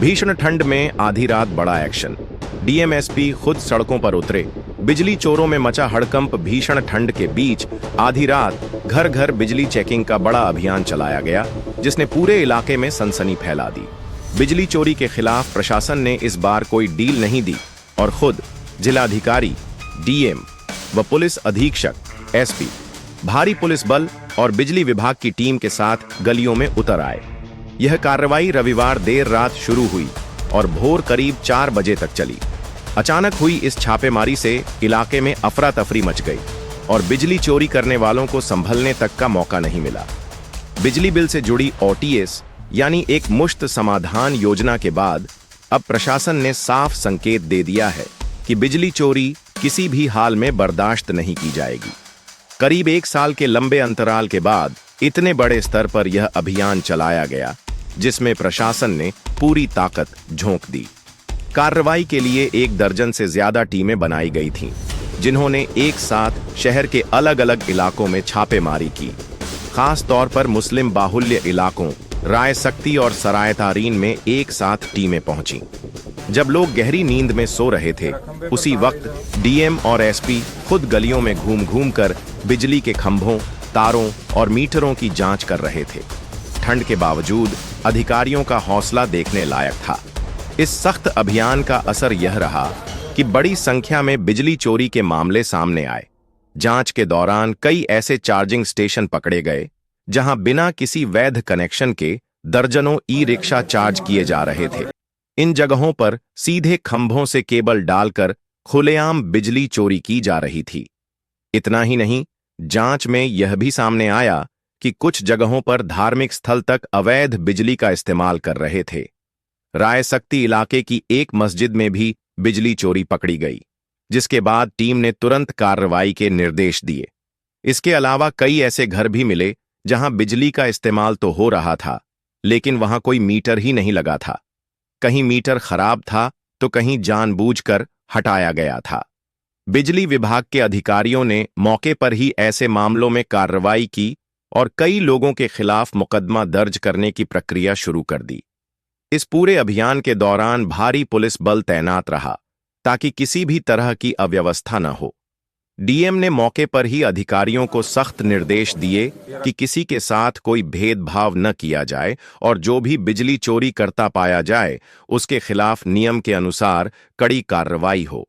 भीषण ठंड में आधी रात बड़ा एक्शन। डीएमएसपी खुद सड़कों पर उतरे। बिजली चोरों में मचा हड़कंप। भीषण ठंड के बीच आधी रात घर घर बिजली चेकिंग का बड़ा अभियान चलाया गया, जिसने पूरे इलाके में सनसनी फैला दी। बिजली चोरी के खिलाफ प्रशासन ने इस बार कोई डील नहीं दी और खुद जिलाधिकारी, डीएम व पुलिस अधीक्षक, एसपी, भारी पुलिस बल और बिजली विभाग की टीम के साथ गलियों में उतर आए। यह कार्रवाई रविवार देर रात शुरू हुई और भोर करीब 4 बजे तक चली। अचानक हुई इस छापेमारी से इलाके में अफरा तफरी मच गई और बिजली चोरी करने वालों को संभलने तक का मौका नहीं मिला। बिजली बिल से जुड़ी ओटीएस यानी एक मुश्त समाधान योजना के बाद अब प्रशासन ने साफ संकेत दे दिया है कि बिजली चोरी किसी भी हाल में बर्दाश्त नहीं की जाएगी। करीब 1 साल के लंबे अंतराल के बाद इतने बड़े स्तर पर यह अभियान चलाया गया, जिसमें प्रशासन ने पूरी ताकत झोंक दी। कार्रवाई के लिए 1 दर्जन से ज्यादा टीमें बनाई गई थीं, जिन्होंने एक साथ शहर के अलग अलग इलाकों में छापेमारी की। खास तौर पर मुस्लिम बाहुल्य इलाकों रायसक्ती और सराय तारीन में एक साथ टीमें पहुंची। जब लोग गहरी नींद में सो रहे थे, उसी वक्त डीएम और एसपी खुद गलियों में घूम घूम कर बिजली के खंभों, तारों और मीटरों की जांच कर रहे थे। ठंड के बावजूद अधिकारियों का हौसला देखने लायक था। इस सख्त अभियान का असर यह रहा कि बड़ी संख्या में बिजली चोरी के मामले सामने आए। जांच के दौरान कई ऐसे चार्जिंग स्टेशन पकड़े गए जहां बिना किसी वैध कनेक्शन के दर्जनों ई-रिक्शा चार्ज किए जा रहे थे। इन जगहों पर सीधे खंभों से केबल डालकर खुलेआम बिजली चोरी की जा रही थी। इतना ही नहीं, जांच में यह भी सामने आया कि कुछ जगहों पर धार्मिक स्थल तक अवैध बिजली का इस्तेमाल कर रहे थे। रायसक्ती इलाके की एक मस्जिद में भी बिजली चोरी पकड़ी गई, जिसके बाद टीम ने तुरंत कार्रवाई के निर्देश दिए। इसके अलावा कई ऐसे घर भी मिले जहां बिजली का इस्तेमाल तो हो रहा था, लेकिन वहां कोई मीटर ही नहीं लगा था। कहीं मीटर खराब था तो कहीं जानबूझकर हटाया गया था। बिजली विभाग के अधिकारियों ने मौके पर ही ऐसे मामलों में कार्रवाई की और कई लोगों के खिलाफ मुकदमा दर्ज करने की प्रक्रिया शुरू कर दी। इस पूरे अभियान के दौरान भारी पुलिस बल तैनात रहा ताकि किसी भी तरह की अव्यवस्था न हो। डीएम ने मौके पर ही अधिकारियों को सख्त निर्देश दिए कि किसी के साथ कोई भेदभाव न किया जाए और जो भी बिजली चोरी करता पाया जाए उसके खिलाफ नियम के अनुसार कड़ी कार्रवाई हो।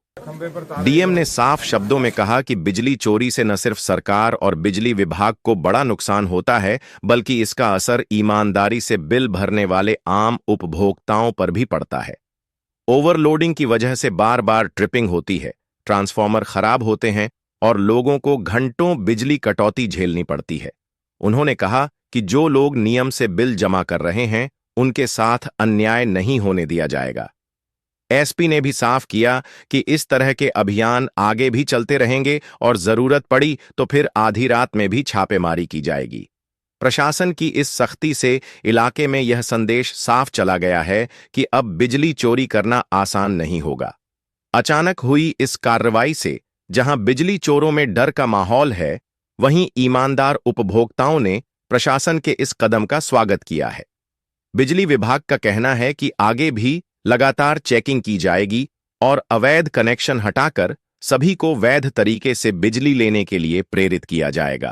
डीएम ने साफ शब्दों में कहा कि बिजली चोरी से न सिर्फ सरकार और बिजली विभाग को बड़ा नुकसान होता है, बल्कि इसका असर ईमानदारी से बिल भरने वाले आम उपभोक्ताओं पर भी पड़ता है। ओवरलोडिंग की वजह से बार बार ट्रिपिंग होती है, ट्रांसफार्मर खराब होते हैं और लोगों को घंटों बिजली कटौती झेलनी पड़ती है। उन्होंने कहा कि जो लोग नियम से बिल जमा कर रहे हैं, उनके साथ अन्याय नहीं होने दिया जाएगा। एसपी ने भी साफ किया कि इस तरह के अभियान आगे भी चलते रहेंगे और जरूरत पड़ी तो फिर आधी रात में भी छापेमारी की जाएगी। प्रशासन की इस सख्ती से इलाके में यह संदेश साफ चला गया है कि अब बिजली चोरी करना आसान नहीं होगा। अचानक हुई इस कार्रवाई से जहां बिजली चोरों में डर का माहौल है, वहीं ईमानदार उपभोक्ताओं ने प्रशासन के इस कदम का स्वागत किया है। बिजली विभाग का कहना है कि आगे भी लगातार चेकिंग की जाएगी और अवैध कनेक्शन हटाकर सभी को वैध तरीके से बिजली लेने के लिए प्रेरित किया जाएगा।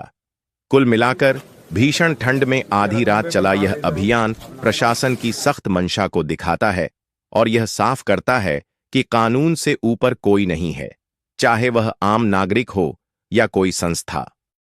कुल मिलाकर भीषण ठंड में आधी रात चला यह अभियान प्रशासन की सख्त मंशा को दिखाता है और यह साफ करता है कि कानून से ऊपर कोई नहीं है, चाहे वह आम नागरिक हो या कोई संस्था।